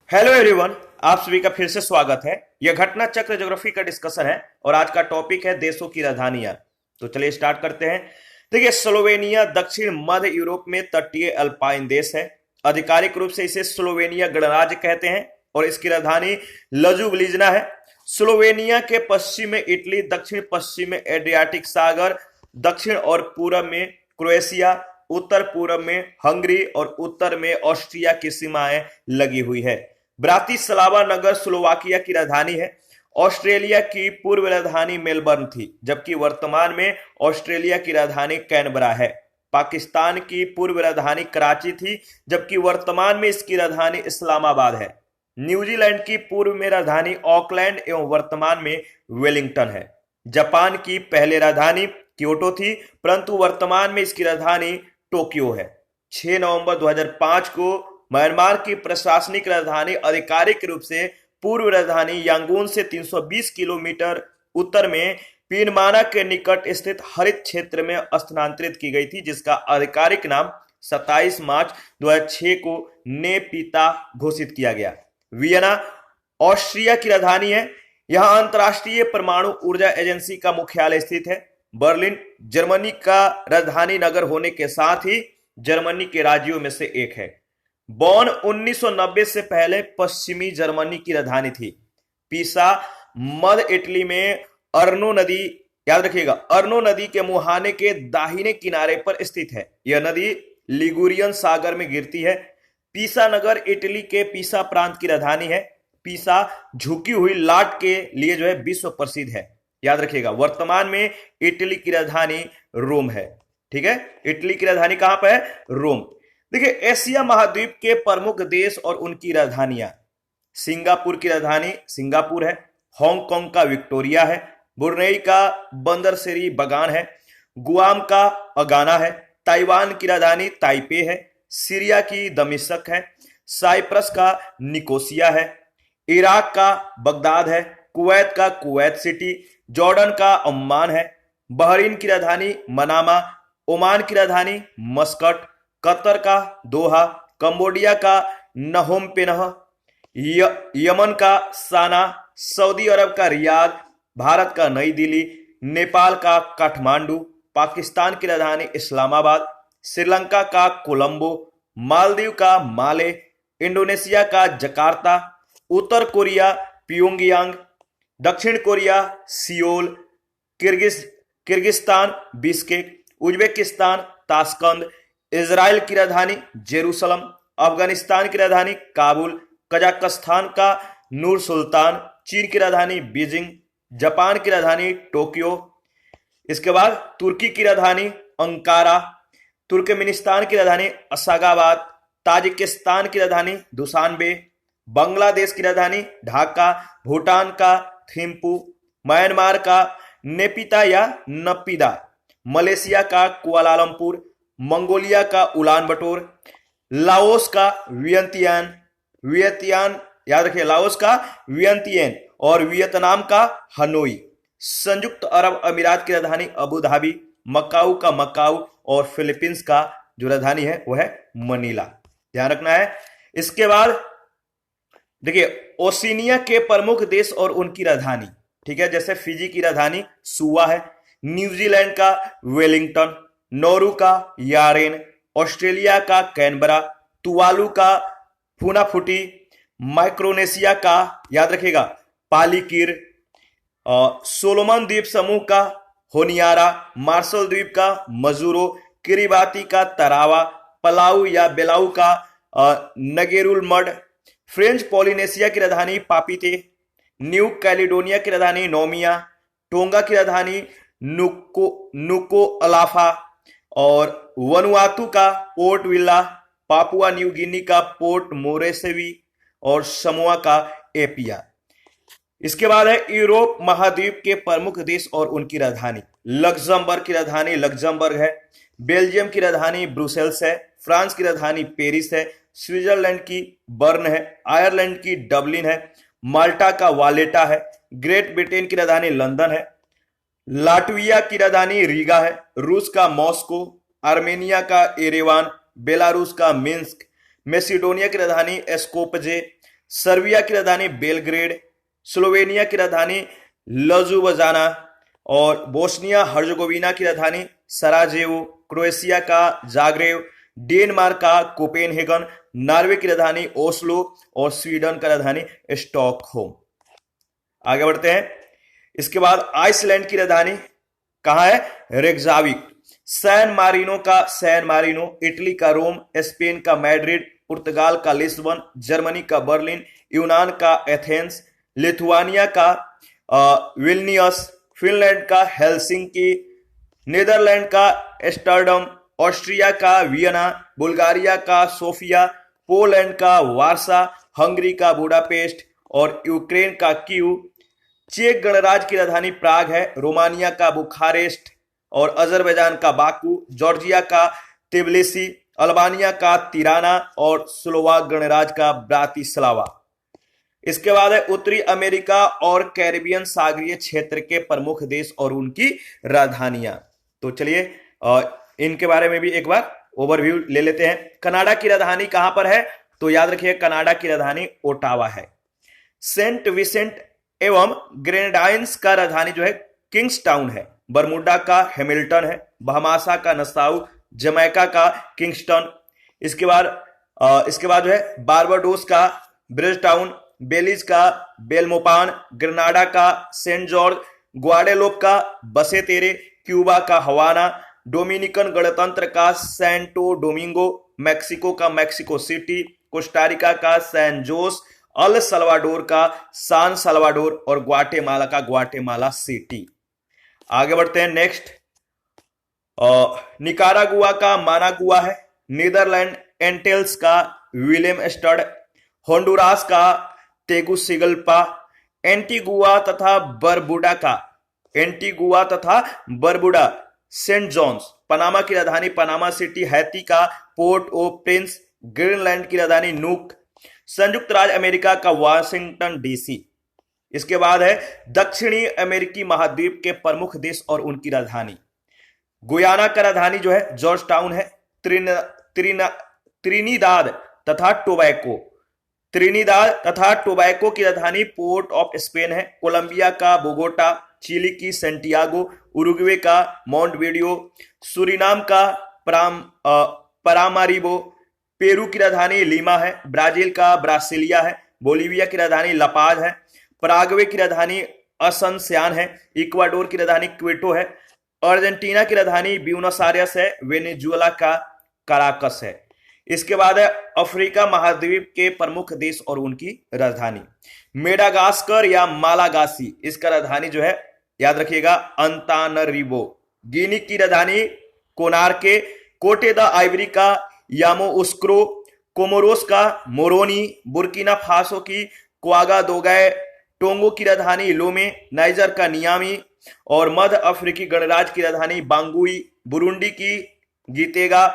Hello everyone. आप सभी का फिर से स्वागत है। यह घटना चक्र ज्योग्राफी का डिस्कशन है और आज का टॉपिक है देशों की राजधानियां। तो चलिए स्टार्ट करते हैं। देखिए, स्लोवेनिया दक्षिण मध्य यूरोप में तटीय अल्पाइन देश है। आधिकारिक रूप से इसे स्लोवेनिया गणराज्य कहते हैं और इसकी राजधानी लजुब्लिजना है। स्लोवेनिया के पश्चिम में इटली, दक्षिण पश्चिम में एड्रियाटिक सागर, दक्षिण और पूर्व में क्रोएशिया, उत्तर पूर्व में हंगरी और उत्तर में ऑस्ट्रिया की सीमाएं लगी हुई है। ब्रातिस्लावा नगर स्लोवाकिया की राजधानी है। ऑस्ट्रेलिया की पूर्व राजधानी मेलबर्न थी, जबकि वर्तमान में ऑस्ट्रेलिया की राजधानी कैनबरा है। पाकिस्तान की पूर्व राजधानी कराची थी, जबकि वर्तमान में इसकी राजधानी इस्लामाबाद है। न्यूजीलैंड की पूर्व में राजधानी ऑकलैंड एवं वर्तमान में वेलिंगटन है। जापान की पहले राजधानी क्योटो थी, परंतु वर्तमान में इसकी राजधानी टोक्यो है। 6 नवंबर 2005 को म्यांमार की प्रशासनिक राजधानी आधिकारिक रूप से पूर्व राजधानी यांगून से 320 किलोमीटर उत्तर में पीनमाना के निकट स्थित हरित क्षेत्र में स्थानांतरित की गई थी, जिसका आधिकारिक नाम 27 मार्च 2006 को नेपिता घोषित किया गया। वियना ऑस्ट्रिया की राजधानी है। यहां अंतरराष्ट्रीय परमाणु ऊर्जा एजेंसी का मुख्यालय स्थित है। बर्लिन जर्मनी का राजधानी नगर होने के साथ ही जर्मनी के राज्यों में से एक है। बॉन 1990 से पहले पश्चिमी जर्मनी की राजधानी थी। पीसा मध्य इटली में अर्नो नदी, याद रखिएगा, अर्नो नदी के मुहाने के दाहिने किनारे पर स्थित है। यह नदी लिगुरियन सागर में गिरती है। पीसा नगर इटली के पीसा प्रांत की राजधानी है। पीसा झुकी हुई लाट के लिए विश्व प्रसिद्ध है। याद रखिएगा, वर्तमान में इटली की राजधानी रोम है। ठीक है, इटली की राजधानी कहां पर है? रोम। देखिए, एशिया महाद्वीप के प्रमुख देश और उनकी राजधानियां। सिंगापुर की राजधानी सिंगापुर है। हांगकांग का विक्टोरिया है। ब्रुनेई का बंदरसेरी बगान है। गुआम का अगाना है। ताइवान की राजधानी ताइपे है। सीरिया की दमिश्क है। साइप्रस का निकोसिया है। इराक का बगदाद है। कुवैत का कुवैत सिटी। जॉर्डन का अम्मान है। बहरीन की राजधानी मनामा। ओमान की राजधानी मस्कट। कतर का दोहा। कंबोडिया का नहोम पेनह। यमन का साना। सऊदी अरब का रियाद। भारत का नई दिल्ली। नेपाल का काठमांडू। पाकिस्तान की राजधानी इस्लामाबाद। श्रीलंका का कोलंबो। मालदीव का माले। इंडोनेशिया का जकार्ता। उत्तर कोरिया प्योंगयांग। दक्षिण Korea Seoul. Kyrgyzstan Bishkek. Uzbekistan Tashkent. Israel की राजधानी जेरूसलम। अफगानिस्तान की राजधानी काबुल। कजाकिस्तान का नूर सुल्तान। चीन की राजधानी बीजिंग। जापान की राजधानी टोक्यो। इसके बाद तुर्की की राजधानी अंकारा। तुर्कमेनिस्तान की राजधानी अशगाबाद। ताजिकिस्तान की राजधानी दुशानबे। बांग्लादेश की राजधानी ढाका। भूटान का थिम्पू। म्यांमार का नेपिता या नपीदा। मलेशिया का कुआलालंपुर। मंगोलिया का उलान बटोर। लाओस का वियंतियान। याद रखिए, लाओस का वियंतियन और वियतनाम का हनोई। संयुक्त अरब अमीरात की राजधानी अबू धाबी। मकाऊ का मकाऊ और फिलीपींस का जो राजधानी है वो है मनीला। ध्यान रखना है। इसके बाद देखिए, ओशिनिया के प्रमुख देश और उनकी राजधानी। ठीक है, जैसे फिजी की राजधानी सुवा है। न्यूजीलैंड का वेलिंगटन। नौरू का यारेन। ऑस्ट्रेलिया का कैनबरा। तुवालू का फुनाफुटी। माइक्रोनेशिया का, याद रखिएगा, पालीकिर। सोलोमन द्वीप समूह का होनियारा। मार्शल द्वीप का मजूरो। किरिबाती का तरावा। पलाऊ या बेलाऊ का नगेरुल मड। फ्रेंच पॉलिनेशिया की राजधानी पापीते। न्यू कैलिडोनिया की राजधानी नोमिया। टोंगा की राजधानी नुको अलाफा और वनुआतु का port villa. Papua New Guinea का पोर्ट मोरेसेवी और समोआ का एपिया। इसके बाद है यूरोप महाद्वीप के प्रमुख देश और उनकी राजधानी। लक्जमबर्ग की राजधानी लक्जमबर्ग है। बेल्जियम की राजधानी ब्रुसेल्स है। फ्रांस की राजधानी पेरिस है। स्विट्जरलैंड की बर्न है। आयरलैंड की डबलिन है। माल्टा का वालेटा है। ग्रेट ब्रिटेन की राजधानी लंदन है। लाटविया की राजधानी रीगा है। रूस का मॉस्को। आर्मेनिया का एरेवान। बेलारूस का मिन्स्क। मेसिडोनिया की राजधानी एस्कोपजे। सर्बिया की राजधानी बेलग्रेड, स्लोवेनिया की राजधानी लजुबजाना और बोस्निया हर्जगोविना की राजधानी सराजेवो, क्रोएशिया का जाग्रेब, डेनमार्क का कोपेनहेगन, नॉर्वे की राजधानी ओस्लो और स्वीडन का राजधानी स्टॉकहोम। आगे बढ़ते हैं। इसके बाद आइसलैंड की राजधानी कहां है? रेक्जाविक। सैन मारिनो का सैन मारिनो, इटली का रोम, स्पेन का मैड्रिड, पुर्तगाल का लिस्बन, जर्मनी का बर्लिन, यूनान का एथेंस, लिथुआनिया का विल्नियस, फिनलैंड का हेलसिंकी, नीदरलैंड का एम्स्टर्डम, ऑस्ट्रिया का वियना, बुल्गारिया का सोफिया, पोलैंड का वारसा, हंगरी का बुडापेस्ट और यूक्रेन का कीव, चेक गणराज्य की राजधानी प्राग है, रोमानिया का बुखारेस्ट और अजरबैजान का बाकू, जॉर्जिया का तिबिलिसी, अल्बानिया का तिराना और स्लोवाक गणराज्य का ब्रातिस्लावा। इसके बाद है उत्तरी अमेरिका और कैरिबियन सागरीय क्षेत्र के प्रमुख देश और उनकी राजधानियां। तो चलिए इनके बारे में भी एक बार ओवरव्यू ले लेते हैं। कनाडा की राजधानी कहां पर है? तो याद रखिए कनाडा की राजधानी ओटावा है। सेंट विसेंट एवं ग्रेनेडाइंस का राजधानी जो है किंग्सटाउन है। बरमुडा का हैमिल्टन है। बहमासा का नसाउ, जमैका का किंगस्टन। इसके बाद जो है बारबाडोस का ब्रिजटाउन, बेलीज का बेलमोपान, ग्रेनाडा का सेंट जॉर्ज, ग्वाडेलोप का बसेतेरे, क्यूबा का हवाना, डोमिनिकन गणतंत्र का सैंटो डोमिंगो, मैक्सिको का मैक्सिको सिटी, कोस्टारिका का सैन जोस, अल सल्वाडोर का सान सल्वाडोर और ग्वाटेमाला का ग्वाटेमाला सिटी। आगे बढ़ते हैं नेक्स्ट। निकारागुआ का मानागुआ है। नीदरलैंड एंटेल्स का विलियम स्टड, होंडुरास का तेगुसिगल्पा, एंटीगुआ तथा बरबुडा सेंट जॉन्स, पनामा की राजधानी पनामा सिटी, हैती का पोर्ट ओ प्रिंस, ग्रीनलैंड की राजधानी नूक, संयुक्त राज्य अमेरिका का वाशिंगटन डीसी। इसके बाद है दक्षिणी अमेरिकी महाद्वीप के प्रमुख देश और उनकी राजधानी। गुयाना का राजधानी जो है जॉर्ज टाउन है। त्रिनिदाद तथा टोबैको की राजधानी पोर्ट ऑफ स्पेन है। कोलंबिया का बोगोटा, चिली की सेंटियागो, उरुग्वे का मोंटवीडियो, सुरिनाम का परामारिबो, पेरू की राजधानी लीमा है। ब्राजील का ब्रासिलिया है। बोलीविया की राजधानी लापाज है। पराग्वे की राजधानी असनसियान है। इक्वाडोर की राजधानी क्वेटो है। अर्जेंटीना की राजधानी ब्यूनस आयर्स है। वेनेजुएला का काराकस है। इसके बाद है अफ्रीका महाद्वीप के प्रमुख देश और उनकी राजधानी। मेडागास्कर या मालागासी, इसका राजधानी जो है याद रखिएगा अंतानरिवो। गिनी की राजधानी कोनार्के, कोटे द आइवरी का यामोउस्क्रो, कोमोरोस का मोरोनी, बुर्किना फासो की क्वागादोगै, टोंगो की राजधानी लोमे, नाइजर का नियामी और मध्य अफ्रीकी गणराज्य की राजधानी बांगुई, बुरुंडी की गीतेगा,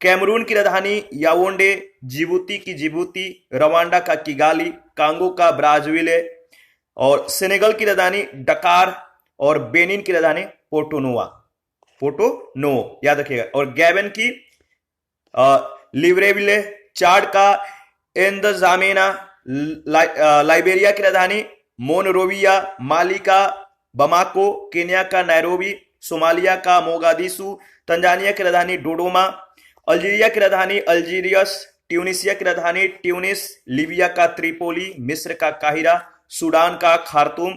कैमरून की राजधानी याओंडे, जिबूती की जिबूती, रवांडा का किगाली, कांगो का ब्राज़विले और सेनेगल की राजधानी डकार और बेनिन की राजधानी पोर्टो नो याद रखिएगा, और गैबन की लिब्रेविले, चाड का एंदजामेना, लाइबेरिया की राजधानी मोनरोविया, माली का बमाको, केन्या का नैरोबी, सोमालिया का मोगादिशु, तंजानिया की राजधानी डोडोमा, अल्जीरिया की राजधानी अल्जीरियस, ट्यूनिसिया की राजधानी ट्यूनिस, लीबिया का त्रिपोली, मिस्र का काहिरा, सूडान का खार्तूम,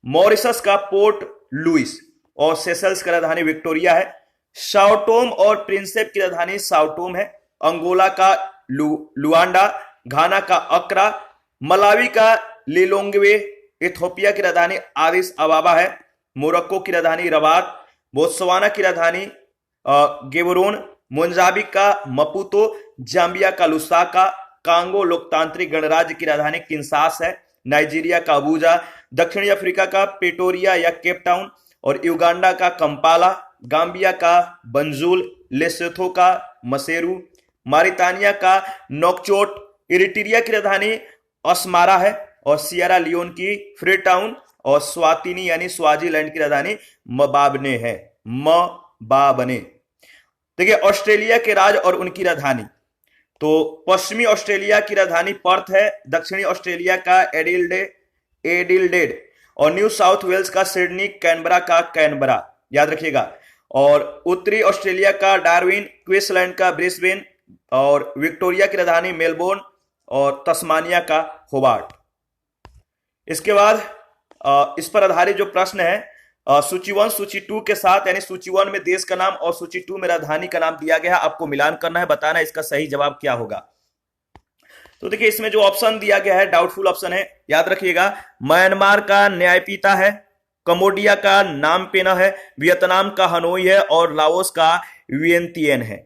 मॉरिशस का पोर्ट लुइस और सेशल्स की राजधानी विक्टोरिया है। साओटोम और प्रिंसेप की राजधानी साओटोम है। अंगोला का लुआंडा, घाना का अक्रा, मलावी का लिलोंगवे, इथोपिया की राजधानी आदिस अबाबा है। मोरक्को की राजधानी रबात, बोत्सवाना की राजधानी गेबरोन, मोजाम्बिक का मपुतो, जाम्बिया का लुसाका, कांगो लोकतांत्रिक गणराज्य की राजधानी किंसास है। नाइजीरिया का अबूजा, दक्षिणी अफ्रीका का प्रेटोरिया या केप टाउन और युगांडा का कंपाला, गाम्बिया का बंजुल, लेसोथो का मसेरू, मारितानिया का नोकचोट, इरिट्रिया की राजधानी अस्मारा है और सियरा लियोन की फ्रीटाउन और स्वातिनी यानी स्वाजीलैंड की राजधानी मबाबने है। देखिए ऑस्ट्रेलिया के राज्य और उनकी राजधानी। तो पश्चिमी ऑस्ट्रेलिया की राजधानी पर्थ है, दक्षिणी ऑस्ट्रेलिया का एडिलेड और न्यू साउथ वेल्स का सिडनी, कैनबरा का कैनबरा, याद रखिएगा। और उत्तरी ऑस्ट्रेलिया का डार्विन, क्वींसलैंड का ब्रिस्बेन और विक्टोरिया की राजधानी मेलबोर्न और तस्मानिया का होबार्ट। इसके बाद इस पर आधारित जो प्रश्न है, सूची 1 सूची 2 के साथ, यानी सूची 1 में देश का नाम और सूची 2 में राजधानी का नाम दिया गया है, आपको मिलान करना है, बताना है इसका सही जवाब क्या होगा। तो देखिए इसमें जो ऑप्शन दिया गया है डाउटफुल ऑप्शन है, याद रखिएगा। म्यांमार का न्यायपीता है, कंबोडिया का नामपेना है, वियतनाम का हनोई है और लाओस का वियंतियन है।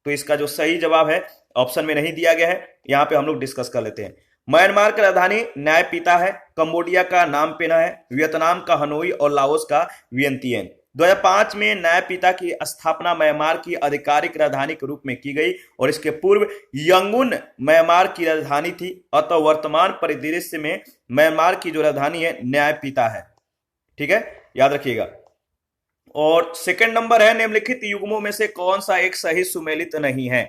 तो इसका जो सही जवाब है ऑप्शन में नहीं दिया गया है, यहां पे हम लोग डिस्कस कर लेते हैं। म्यांमार की राजधानी न्यायपीता है, कंबोडिया का नामपेना है, वियतनाम का हनोई और लाओस का वियंतियन। 2005 में न्यायपीता की स्थापना म्यांमार की आधिकारिक राजधानी के रूप में की गई और इसके पूर्व यंगून म्यांमार की राजधानी थी। अतः वर्तमान परिदृश्य में म्यांमार की जो राजधानी है न्यायपीता है। ठीक है, याद रखिएगा। और सेकंड नंबर है, निम्नलिखित युग्मों में से कौन सा एक सही सुमेलित नहीं है।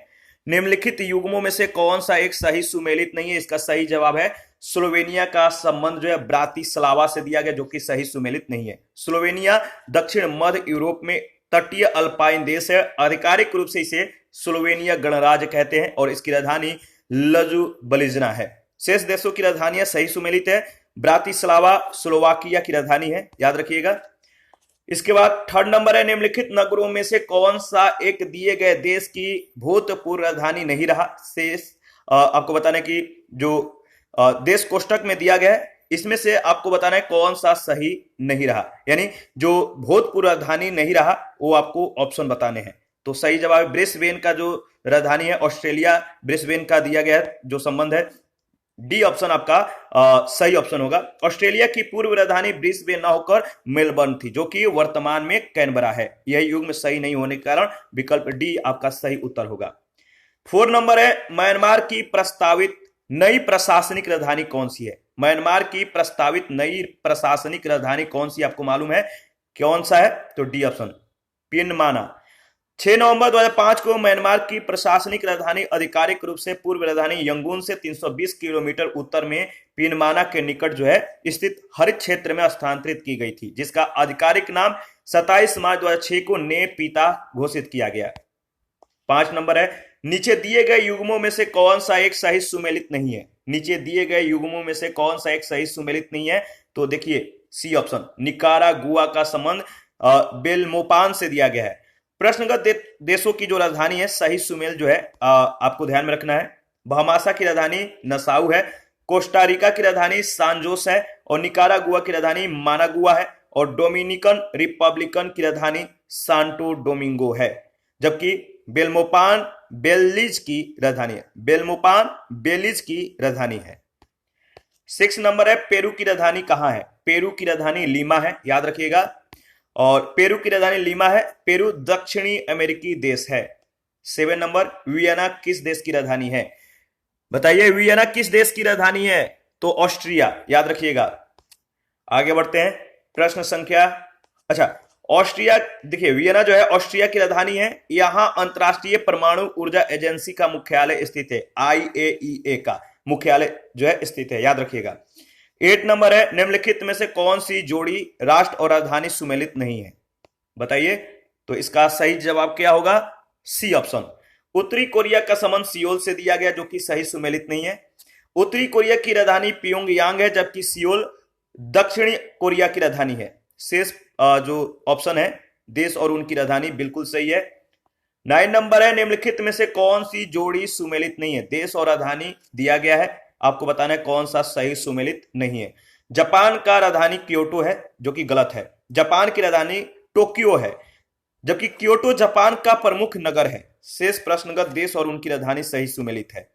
निम्नलिखित युग्मों में से कौन सा एक सही सुमेलित नहीं है, इसका सही जवाब है स्लोवेनिया का संबंध जो है ब्रातिस्लावा से दिया गया, जो कि सही सुमेलित नहीं है। स्लोवेनिया दक्षिण मध्य यूरोप में तटीय अल्पाइन देश है, आधिकारिक रूप से इसे स्लोवेनिया गणराज्य कहते हैं और इसकी राजधानी लजुब्लिजना है। शेष देशों की राजधानियां सही सुमेलित है। ब्रातिस्लावा स्लोवाकिया की राजधानी है, याद रखिएगा। इसके बाद थर्ड नंबर है, निम्नलिखित नगरों में से कौन सा एक दिए गए देश की भूतपूर्व राजधानी नहीं रहा। शेष आपको बताना है कि जो देश कोष्टक में दिया गया है इसमें से आपको बताना है कौन सा सही नहीं रहा, यानी जो भूतपूर्व राजधानी नहीं रहा वो आपको ऑप्शन बताने हैं। तो सही जवाब ब्रिस्बेन का जो राजधानी है ऑस्ट्रेलिया, ब्रिस्बेन का दिया गया है जो संबंध है, डी ऑप्शन आपका सही ऑप्शन होगा। ऑस्ट्रेलिया की पूर्व राजधानी ब्रिस्बेन न होकर मेलबर्न थी, जो कि वर्तमान में कैनबरा है। यह युग में सही नहीं होने के कारण विकल्प डी आपका सही उत्तर होगा। 4 नंबर है, म्यांमार की प्रस्तावित नई प्रशासनिक राजधानी कौन सी है। म्यांमार की प्रस्तावित नई प्रशासनिक राजधानी कौन सी आपको मालूम है, कौन सा है, तो डी ऑप्शन पिनमाना। 6 नवंबर 2005 को म्यांमार की प्रशासनिक राजधानी आधिकारिक रूप से पूर्व राजधानी यंगून से 320 किलोमीटर उत्तर में पिनमाना के निकट जो है स्थित हरित क्षेत्र में स्थानांतरित की गई थी, जिसका आधिकारिक नाम 27 मार्च 2006 को नेपीता घोषित किया गया। 5 नंबर है, नीचे दिए गए युग्मों में से कौन सा एक सही सुमेलित नहीं है। नीचे दिए गए युग्मों में से कौन सा एक सही सुमेलित नहीं है, तो देखिए सी ऑप्शन निकारागुआ का संबंध बेलमोपान से दिया गया है। प्रश्नगत देशों की जो राजधानी है सही सुमेल जो है आपको ध्यान में रखना है। बहामासा की राजधानी नसाउ है, कोस्टारिका की राजधानी सांजोस है और निकारागुआ की राजधानी मानागुआ है और डोमिनिकन रिपब्लिकन की राजधानी सांटो डोमिंगो है, जबकि बेलमोपान बेलीज की राजधानी है। बेलमोपान बेलीज की राजधानी है। 6 नंबर है, पेरू की राजधानी कहां है। पेरू की राजधानी लीमा है, याद रखिएगा। और पेरू की राजधानी लीमा है। पेरू दक्षिणी अमेरिकी देश है। 7 नंबर, वियना किस देश की राजधानी है। बताइए वियना किस देश की राजधानी है, तो ऑस्ट्रिया, याद रखिएगा। आगे बढ़ते हैं, प्रश्न संख्या, अच्छा ऑस्ट्रिया, देखिए वियना जो है ऑस्ट्रिया की राजधानी है। यहां अंतरराष्ट्रीय परमाणु ऊर्जा एजेंसी का मुख्यालय स्थित है। IAEA का मुख्यालय जो है स्थित है, याद रखिएगा। 8 नंबर है, निम्नलिखित में से कौन सी जोड़ी राष्ट्र और राजधानी सुमेलित नहीं है, बताइए। तो इसका सही जवाब क्या होगा, सी ऑप्शन। उत्तरी कोरिया का संबंध सियोल से दिया गया, जो कि सही सुमेलित नहीं है। उत्तरी कोरिया की राजधानी प्योंगयांग है, जबकि सियोल दक्षिणी कोरिया की राजधानी है। शेष जो ऑप्शन है देश और उनकी राजधानी बिल्कुल सही है। 9 नंबर है, निम्नलिखित में से कौन सी जोड़ी सुमेलित नहीं है। देश और राजधानी दिया गया है, आपको बताना है कौन सा सही सुमेलित नहीं है। जापान का राजधानी क्योटो है, जो कि गलत है। जापान की राजधानी टोक्यो है, जबकि क्योटो जापान का प्रमुख नगर है। शेष प्रश्नगत देश और उनकी राजधानी सही सुमेलित है।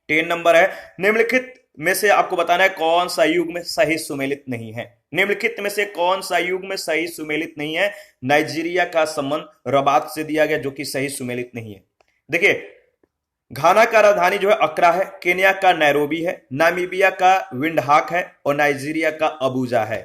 10 नंबर है, निम्नलिखित में से आपको बताना है कौन सा युग में सही सुमेलित नहीं है। निम्नलिखित में से कौन सा युग में सही सुमेलित नहीं है। नाइजीरिया का संबंध रबात से दिया गया, जो कि सही सुमेलित नहीं है। देखिए घाना का राजधानी जो है अक्रा है, केन्या का नैरोबी है, नामीबिया का विंडहाक है और नाइजीरिया का अबूजा है,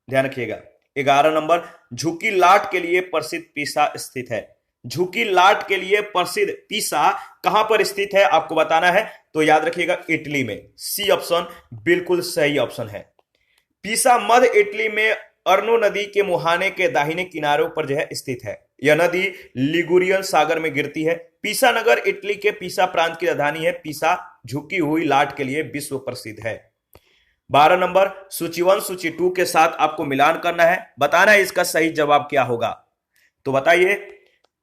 ध्यान रखिएगा। 11 नंबर, झुकी लाट के लिए प्रसिद्ध पीसा स्थित है। झुकी लाट के लिए प्रसिद्ध पीसा कहां पर स्थित है आपको बताना है। तो याद रखिएगा इटली में। सी ऑप्शन बिल्कुल सही ऑप्शन है। पीसा मध्य इटली में अर्नो नदी के मुहाने के दाहिने किनारों पर जो है स्थित है। यह नदी लिगुरियन सागर में गिरती है। पीसा नगर इटली के पीसा प्रांत की राजधानी है। पीसा झुकी हुई लाट के लिए विश्व प्रसिद्ध है। 12 नंबर सूची 1 सूची 2 के साथ आपको मिलान करना है, बताना है इसका सही जवाब क्या होगा। तो बताइए,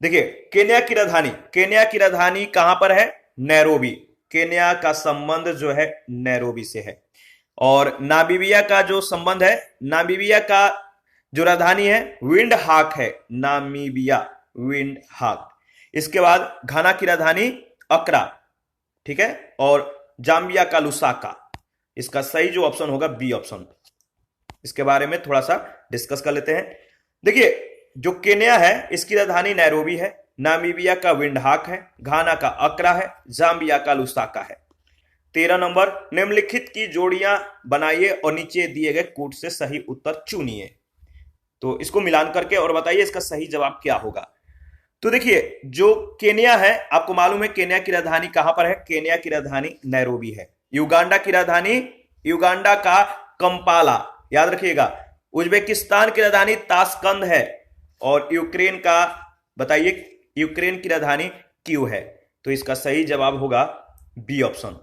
देखिए केन्या की राजधानी कहां पर है? नैरोबी। केन्या का संबंध जो है नैरोबी से है। और नामीबिया का जो संबंध है, नामीबिया का जो राजधानी है विंड हाक है। नामीबिया विंड हाक। इसके बाद घाना की राजधानी अक्रा, ठीक है, और जाम्बिया का लुसाका। इसका सही जो ऑप्शन होगा बी ऑप्शन। इसके बारे में थोड़ा सा डिस्कस कर लेते हैं। देखिए जो केन्या है इसकी राजधानी नैरोबी है, नामीबिया का विंडहाक है, घाना का अक्रा है, जाम्बिया का लुसाका है। 13 नंबर निम्नलिखित की जोड़ियां बनाइए और नीचे दिए गए कूट से सही उत्तर चुनिए। तो इसको मिलान करके और बताइए इसका सही जवाब क्या होगा। तो देखिए जो केन्या है, आपको मालूम है केन्या की राजधानी कहां पर है? केन्या की राजधानी नैरोबी है। युगांडा की राजधानी, युगांडा का कंपाला, याद रखिएगा। उज्बेकिस्तान की राजधानी ताशकंद है। और यूक्रेन का बताइए, यूक्रेन की राजधानी क्यू है। तो इसका सही जवाब होगा बी ऑप्शन।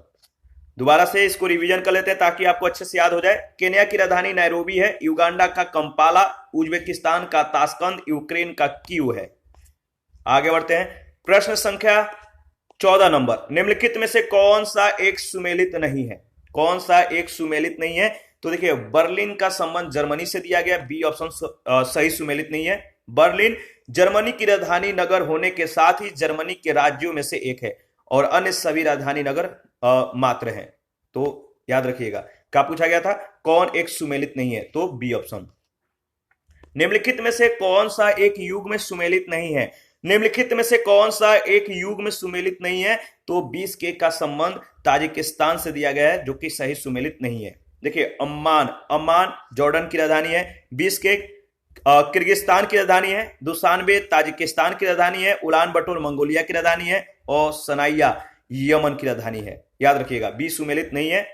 दोबारा से इसको रिवीजन कर लेते हैं ताकि आपको अच्छे से याद हो जाए। केन्या की राजधानी नैरोबी है, युगांडा का कंपाला, उज्बेकिस्तान का ताशकंद, यूक्रेन का क्यू है। आगे बढ़ते हैं। प्रश्न संख्या 14 नंबर, निम्नलिखित में से कौन सा एक सुमेलित नहीं है? कौन सा एक सुमेलित नहीं है? तो देखिए बर्लिन का संबंध जर्मनी से दिया गया, बी ऑप्शन सही सुमेलित नहीं है। बर्लिन जर्मनी की राजधानी नगर होने के साथ ही जर्मनी के राज्यों में से एक है और अन्य सभी राजधानी नगर मात्र हैं। तो याद रखिएगा क्या पूछा गया था, कौन एक सुमेलित नहीं है? तो बी ऑप्शन। निम्नलिखित में से कौन सा एक युग में सुमेलित नहीं है? निम्नलिखित में से कौन सा एक युग में सुमेलित नहीं है? तो बिश्केक का संबंध ताजिकिस्तान से दिया गया है जो कि सही सुमेलित नहीं है। देखिए अम्मान जॉर्डन की राजधानी है, बिश्केक किर्गिस्तान की राजधानी है, दुशानबे ताजिकिस्तान की राजधानी है, उलान बटोर मंगोलिया की राजधानी है और सनाइया यमन की राजधानी है। याद रखिएगा बी सुमेलित नहीं है।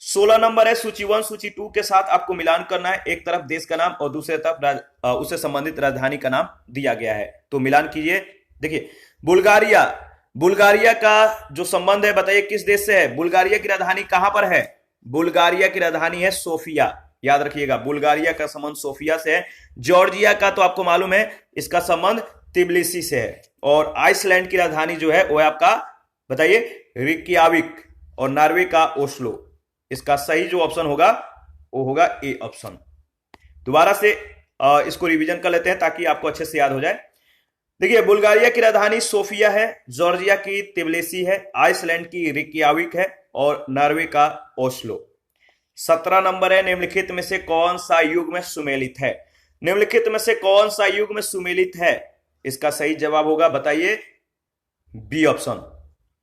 16 नंबर है सूची 1 सूची 2 के साथ आपको मिलान करना है। एक तरफ देश का नाम और दूसरे तरफ उससे संबंधित राजधानी का नाम दिया गया है। तो मिलान कीजिए। देखिए बुल्गारिया का जो संबंध है बताइए किस देश से है? बुल्गारिया की राजधानी कहां पर है? बुल्गारिया की राजधानी है सोफिया। याद रखिएगा बुल्गारिया का संबंध सोफिया से है। जॉर्जिया का तो आपको मालूम है इसका संबंध तिब्लिसी से है। और आइसलैंड की राजधानी जो है वो है आपका बताइए रिक्याविक और नॉर्वे का ओस्लो। इसका सही जो ऑप्शन होगा वो होगा ए ऑप्शन। दोबारा से इसको रिवीजन कर लेते हैं ताकि आपको अच्छे से याद हो जाए। देखिए बुल्गारिया की राजधानी सोफिया है, जॉर्जिया की तिब्लिसी है, आइसलैंड की रिक्याविक है और नॉर्वे का ओस्लो। 17 नंबर है निम्नलिखित में से कौन सा युग में सुमेलित है? निम्नलिखित में से कौन सा युग में सुमेलित है? इसका सही जवाब होगा बताइए बी ऑप्शन।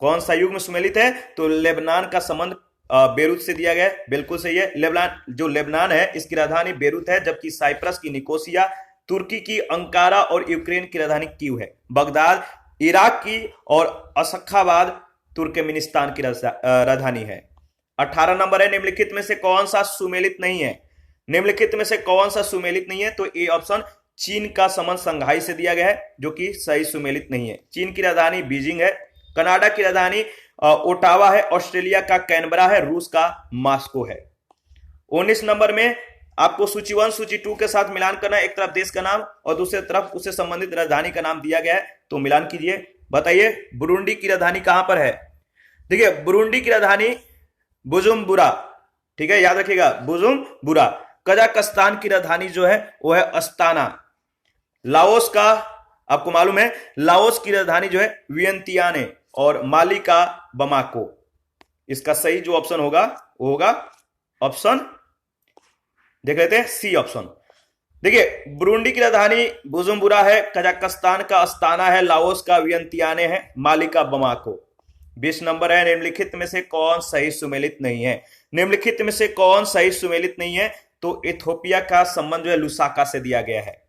कौन सा युग में सुमेलित है? तो लेबनान का संबंध बेरूत से दिया गया है, बिल्कुल सही है। लेबनान है इसकी राजधानी बेरूत है, जबकि साइप्रस की निकोसिया, तुर्की की अंकारा और यूक्रेन की राजधानी कीव है। बगदाद इराक की और अशखाबाद तुर्कमेनिस्तान की राजधानी है। 18 नंबर है निम्नलिखित में से कौन सा सुमेलित नहीं है? निम्नलिखित में से कौन सा सुमेलित नहीं है? तो ए ऑप्शन। चीन का संबंध संघाई से दिया गया है जो कि सही सुमेलित नहीं है। चीन की राजधानी बीजिंग है, कनाडा की राजधानी ओटावा है, ऑस्ट्रेलिया का कैनबरा है, रूस का मॉस्को है। 19 नंबर में आपको सूची 1 सूची 2 के साथ मिलान करना है। एक तरफ देश का नाम और दूसरे तरफ उससे संबंधित राजधानी का नाम दिया गया है। तो मिलान कीजिए। बताइए बुरुंडी की राजधानी कहां पर है? देखिए बुरुंडी की राजधानी बुजुम्बुरा, ठीक है, याद रखिएगा बुजुम्बुरा। कजाकिस्तान की राजधानी जो है वो है अस्ताना। लाओस का आपको मालूम है लाओस की राजधानी जो है वियंतियाने और माली का बमाको। इसका सही जो ऑप्शन होगा वो होगा ऑप्शन, देख लेते हैं सी ऑप्शन। देखिए बुरुंडी की राजधानी बुजुम्बुरा है, कजाकिस्तान का अस्ताना है, लाओस का वियंतियाने है, माली का बमाको। 20 नंबर है निम्नलिखित में से कौन सही सुमेलित नहीं है? निम्नलिखित में से कौन सही सुमेलित नहीं है? तो इथोपिया का संबंध जो है लुसाका से दिया गया है।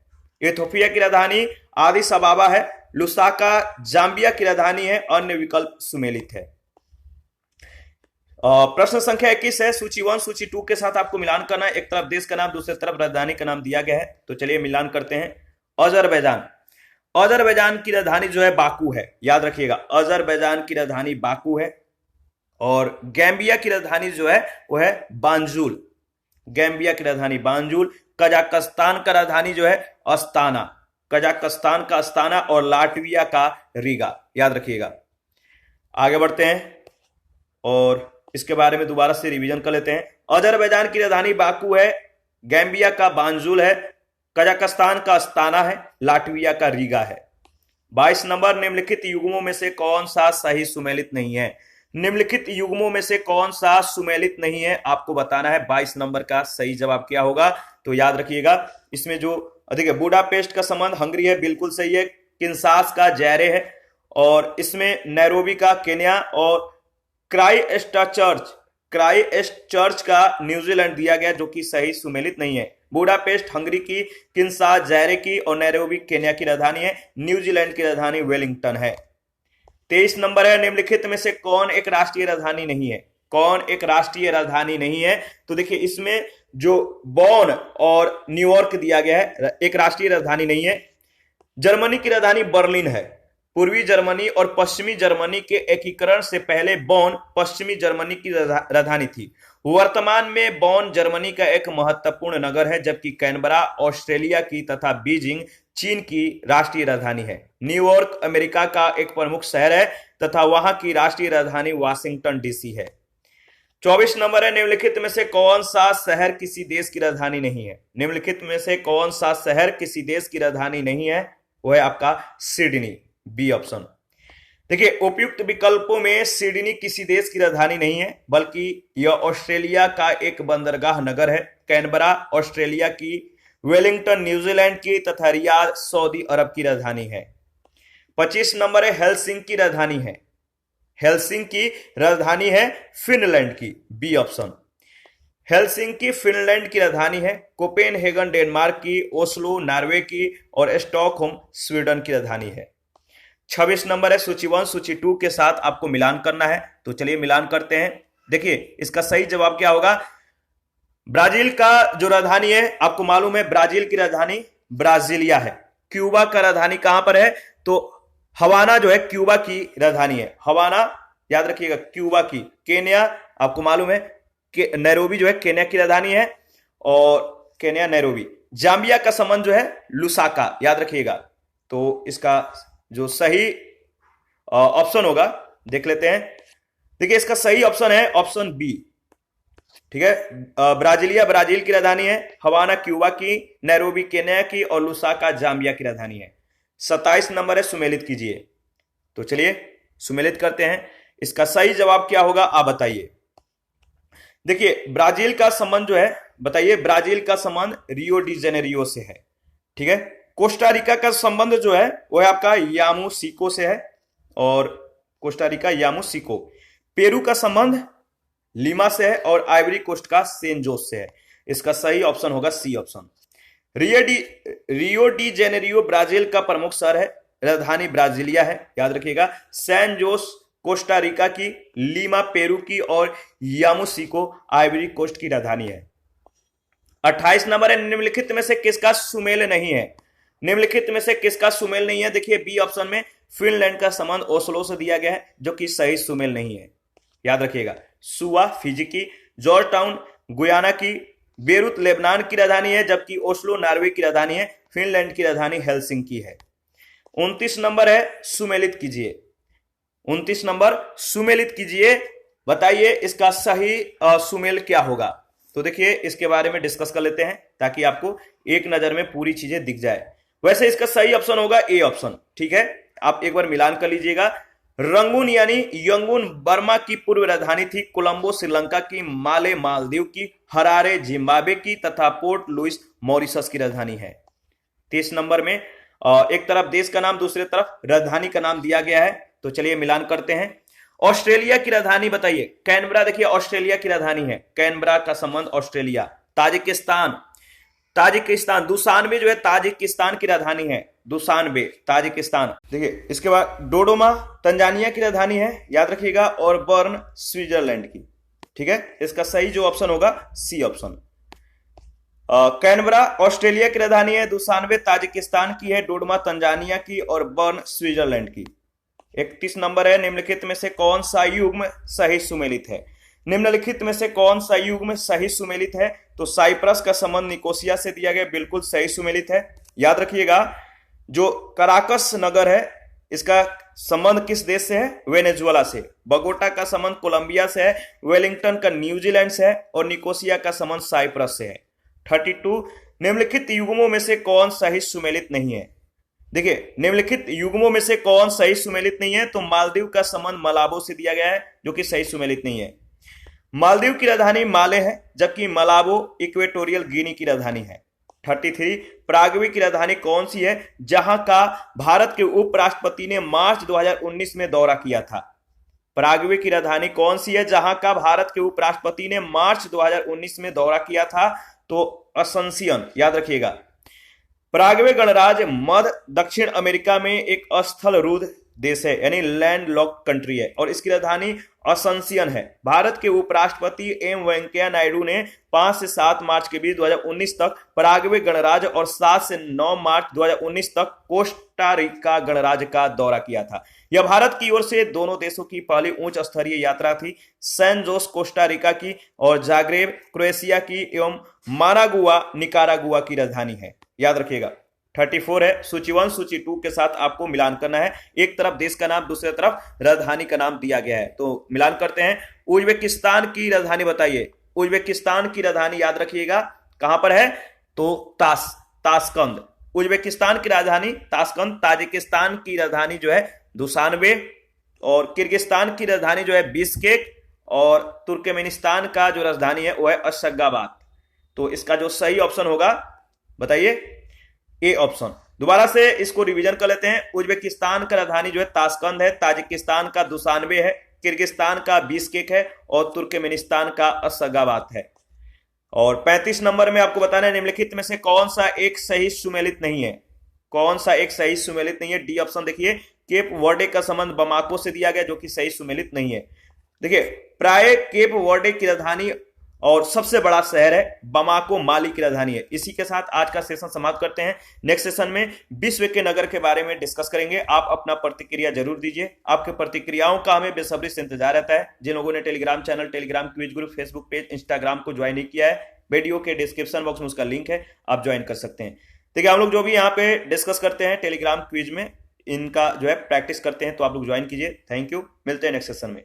इथोपिया की राजधानी आदिस अबाबा है, लुसाका जाम्बिया की राजधानी है, अन्य विकल्प सुमेलित है। प्रश्न संख्या 21 है, सूची 1 सूची 2 के साथ आपको मिलान करना है। एक तरफ देश का नाम, दूसरी तरफ राजधानी का नाम दिया गया है। तो चलिए मिलान करते हैं। अजरबैजान, अजरबैजान की राजधानी जो है बाकू है, याद रखिएगा, अजरबैजान की राजधानी बाकू है। और गैम्बिया की राजधानी जो है वो है बांजुल, गैम्बिया की राजधानी बांजुल। कजाकिस्तान का राजधानी जो है अस्ताना, कजाकिस्तान का अस्ताना। और लाटविया का रीगा, याद रखिएगा। आगे बढ़ते हैं और इसके बारे में दोबारा से रिवीजन कर लेते हैं। अजरबैजान की राजधानी बाकू है, गैम्बिया का बांजुल है, कजाकिस्तान का अस्ताना है, लाटविया का रीगा है। 22 नंबर, निम्नलिखित युग्मों में से कौन सा सही सुमेलित नहीं है? निम्नलिखित युग्मों में से कौन सा सुमेलित नहीं है आपको बताना है। 22 नंबर का सही जवाब क्या होगा? तो याद रखिएगा, इसमें जो देखिए बुडापेस्ट का संबंध हंगरी है, बिल्कुल सही है। किन्सास का जैरे है, और इसमें नैरोबी का केन्या, और क्राइस्टचर्च का न्यूजीलैंड दिया गया, जो कि सही सुमेलित नहीं है। बुडापेस्ट हंगरी की, किन्सास जैरे की, और नैरोबी केन्या की राजधानी है। न्यूजीलैंड की राजधानी वेलिंगटन है। 23 नंबर है, निम्नलिखित में से कौन एक राष्ट्रीय राजधानी नहीं है? कौन एक राष्ट्रीय राजधानी नहीं है? तो देखिए इसमें जो बॉन और न्यूयॉर्क दिया गया है, एक राष्ट्रीय राजधानी नहीं है। जर्मनी की राजधानी बर्लिन है। पूर्वी जर्मनी और पश्चिमी जर्मनी के एकीकरण से पहले बॉन पश्चिमी जर्मनी की राजधानी थी। वर्तमान में बॉन जर्मनी का एक महत्वपूर्ण नगर है, जबकि कैनबरा ऑस्ट्रेलिया की तथा बीजिंग चीन की राष्ट्रीय राजधानी है। न्यूयॉर्क अमेरिका का एक प्रमुख शहर है तथा वहां की राष्ट्रीय राजधानी वाशिंगटन डीसी है। 24 नंबर है, निम्नलिखित में से कौन सा शहर किसी देश की राजधानी नहीं है? निम्नलिखित में से कौन सा शहर किसी देश की राजधानी नहीं है? वो है आपका सिडनी, बी ऑप्शन। देखिए उपयुक्त विकल्पों में सिडनी किसी देश की राजधानी नहीं है, बल्कि यह ऑस्ट्रेलिया का एक बंदरगाह नगर है। कैनबरा ऑस्ट्रेलिया की, वेलिंगटन न्यूजीलैंड की तथा रियाद सऊदी अरब की राजधानी है। 25 नंबर है, हेलसिंकी राजधानी है। हेलसिंकी राजधानी है फिनलैंड की, बी ऑप्शन। हेलसिंकी फिनलैंड की राजधानी है। कोपेनहेगन डेनमार्क की, ओस्लो नॉर्वे की, और स्टॉकहोम स्वीडन की राजधानी है। 26 नंबर है, सूची 1 सूची 2 के साथ आपको मिलान करना है। तो चलिए मिलान करते हैं। देखिए इसका सही जवाब क्या होगा? ब्राजील का जो राजधानी है, आपको मालूम है ब्राजील की राजधानी ब्राजीलिया है। क्यूबा का राजधानी कहां पर है? तो हवाना जो है क्यूबा की राजधानी है, हवाना, याद रखिएगा, क्यूबा की। केन्या आपको मालूम है नैरोबी जो है केन्या की राजधानी है, और केन्या नैरोबी। जाम्बिया का संबंध जो है लुसाका, याद रखिएगा। तो इसका जो सही ऑप्शन होगा देख लेते हैं। देखिए इसका सही ऑप्शन है ऑप्शन बी, ठीक है। ब्राजीलिया ब्राजील की राजधानी है, हवाना क्यूबा की, नैरोबी केन्या की, और लुसाका जाम्बिया की राजधानी है। 27 नंबर है, सुमेलित कीजिए। तो चलिए सुमेलित करते हैं। इसका सही जवाब क्या होगा आप बताइए। देखिए ब्राजील का संबंध जो है, बताइए, ब्राजील का संबंध रियो डी जेनेरियो से है, ठीक है। कोस्टा रिका का संबंध जो है वो है आपका यामोसिको से है, और कोस्टा रिका यामोसिको। पेरू का संबंध लीमा से है, और आइवरी कोस्ट का सेन जोस से है। इसका सही ऑप्शन होगा C option. Rio de Janeiro Brazil का प्रमुख शहर है, राजधानी ब्राजीलिया है, याद रखिएगा। सैन जोस कोस्टा रिका की, लीमा पेरू की, और यामोसिको आइवरी कोस्ट की राजधानी है। 28 नंबर है, निम्नलिखित में से किसका सुमेल नहीं है? निम्नलिखित में से किसका सुमेल नहीं है? देखिए बी ऑप्शन में फिनलैंड का संबंध ओस्लो से दिया गया है, जो कि सही सुमेल नहीं है, याद रखिएगा। सुआ फिजी की, जॉर्ज टाउन गुयाना की, बेरूत लेबनान की राजधानी है, जबकि ओस्लो नॉर्वे की राजधानी है। फिनलैंड की राजधानी हेलसिंकी है। 29 नंबर है, सुमेलित कीजिए। 29 नंबर सुमेलित कीजिए, बताइए इसका सही सुमेल क्या होगा। तो देखिए इसके बारे में डिस्कस कर लेते हैं, ताकि आपको एक नजर में पूरी चीजें दिख जाए। वैसे इसका सही ऑप्शन होगा ए ऑप्शन, ठीक है। आप एक बार मिलान कर लीजिएगा। रंगून यानी यंगून बर्मा की पूर्व राजधानी थी, कोलंबो श्रीलंका की, माले मालदीव की, हरारे जिम्बाब्वे की, तथा पोर्ट लुइस मॉरिशस की राजधानी है। 30 नंबर में एक तरफ देश का नाम, दूसरी तरफ राजधानी का नाम दिया गया है। तो चलिए मिलान करते हैं। ऑस्ट्रेलिया की राजधानी बताइए। कैनबरा, देखिए ऑस्ट्रेलिया की राजधानी है, कैनबरा का संबंध ऑस्ट्रेलिया। ताजिकिस्तान, ताजिकिस्तान दुशान में जो है ताजिकिस्तान की राजधानी है, दुशानबे ताजिकिस्तान। देखिए इसके बाद डोडोमा तंजानिया की राजधानी है, याद रखिएगा, और बर्न स्विट्जरलैंड की। ठीक है, इसका सही जो ऑप्शन होगा सी ऑप्शन। कैनबरा ऑस्ट्रेलिया की राजधानी है, दुशानबे ताजिकिस्तान की है, डोडोमा तंजानिया की और बर्न स्विट्जरलैंड की। 31 नंबर है, निम्नलिखित में से कौन सा युग्म सही सुमेलित है? निम्नलिखित में से कौन सा युग्म सही सुमेलित है? तो साइप्रस का संबंध निकोसिया से दिया गया, बिल्कुल सही सुमेलित है। याद रखिएगा जो कराकस नगर है इसका संबंध किस देश से है? वेनेजुएला से। बगोटा का संबंध कोलंबिया से है, वेलिंगटन का न्यूजीलैंड से है और निकोसिया का संबंध साइप्रस से है। 32 निम्नलिखित युग्मों में से कौन सही सुमेलित नहीं है? देखिए निम्नलिखित युग्मों में से कौन सही सुमेलित नहीं है? तो मालदीव का संबंध मलाबो से दिया गया है जो कि सही सुमेलित नहीं है। मालदीव की राजधानी माले है जबकि मलाबो इक्वेटोरियल गिनी की राजधानी है। 33 पराग्वे की राजधानी कौन सी है जहां का भारत के उपराष्ट्रपति ने मार्च 2019 में दौरा किया था? पराग्वे की राजधानी कौन सी है जहां का भारत के उपराष्ट्रपति ने मार्च 2019 में दौरा किया था? तो असंसियन, याद रखिएगा। पराग्वे गणराज्य मध्य दक्षिण अमेरिका में एक स्थलरूढ़ देश है, यानी लैंड लॉक कंट्री है और इसकी राजधानी असंसियन है। भारत के उपराष्ट्रपति एम वेंकैया नायडू ने 5 से 7 मार्च के बीच 2019 तक पराग्वे गणराज्य और 7 से 9 मार्च 2019 तक कोस्टा रिका गणराज्य का दौरा किया था। यह भारत की ओर से दोनों देशों की पहली उच्च स्तरीय यात्रा थी। सैन जोस कोस्टा रिका की और जाग्रेब क्रोएशिया की एवं मानागुआ निकारागुआ की राजधानी है, याद रखिएगा। 34 है, सूची 1 सूची 2 के साथ आपको मिलान करना है। एक तरफ देश का नाम, दूसरी तरफ राजधानी का नाम दिया गया है, तो मिलान करते हैं। उज्बेकिस्तान की राजधानी बताइए। उज्बेकिस्तान की राजधानी याद रखिएगा कहां पर है? तो ताशकंद। उज्बेकिस्तान की राजधानी ताशकंद। ताजिकिस्तान की राजधानी जो है दुशानबे और किर्गिस्तान की राजधानी जो है बिश्केक और तुर्कमेनिस्तान का जो राजधानी है वो है अशगाबाद। तो इसका जो सही ऑप्शन होगा बताइए, ए ऑप्शन। दोबारा से इसको रिवीजन कर लेते हैं। उज्बेकिस्तान का राजधानी जो है ताशकंद है, ताजिकिस्तान का दुशानबे है, किर्गिस्तान का बिश्केक है और तुर्कमेनिस्तान का अशगाबाद है। और 35 नंबर में आपको बताना है निम्नलिखित में से कौन सा एक सही सुमेलित नहीं है? कौन सा एक सही सुमेलित नहीं है? डी ऑप्शन देखिए, केप वर्डे का संबंध बमाको से दिया गया जो कि सही सुमेलित नहीं है। देखिए प्राय केप वर्डे की राजधानी और सबसे बड़ा शहर है बमाको माली की राजधानी है। इसी के साथ आज का सेशन समाप्त करते हैं। नेक्स्ट सेशन में विश्व के नगर के बारे में डिस्कस करेंगे। आप अपना प्रतिक्रिया जरूर दीजिए, आपके प्रतिक्रियाओं का हमें बेसब्री से इंतजार रहता है। जिन लोगों ने Telegram channel, Telegram quiz group, Facebook page, Instagram को ज्वाइन नहीं किया है, वीडियो के डिस्क्रिप्शन बॉक्स में उसका लिंक है, आप ज्वाइन कर सकते हैं। ठीक है, हम लोग जो भी यहाँ पे डिस्कस करते हैं टेलीग्राम क्विज में, इनका जो है प्रैक्टिस करते हैं, तो आप लोग ज्वाइन कीजिए। थैंक यू, मिलते हैं नेक्स्ट सेशन में।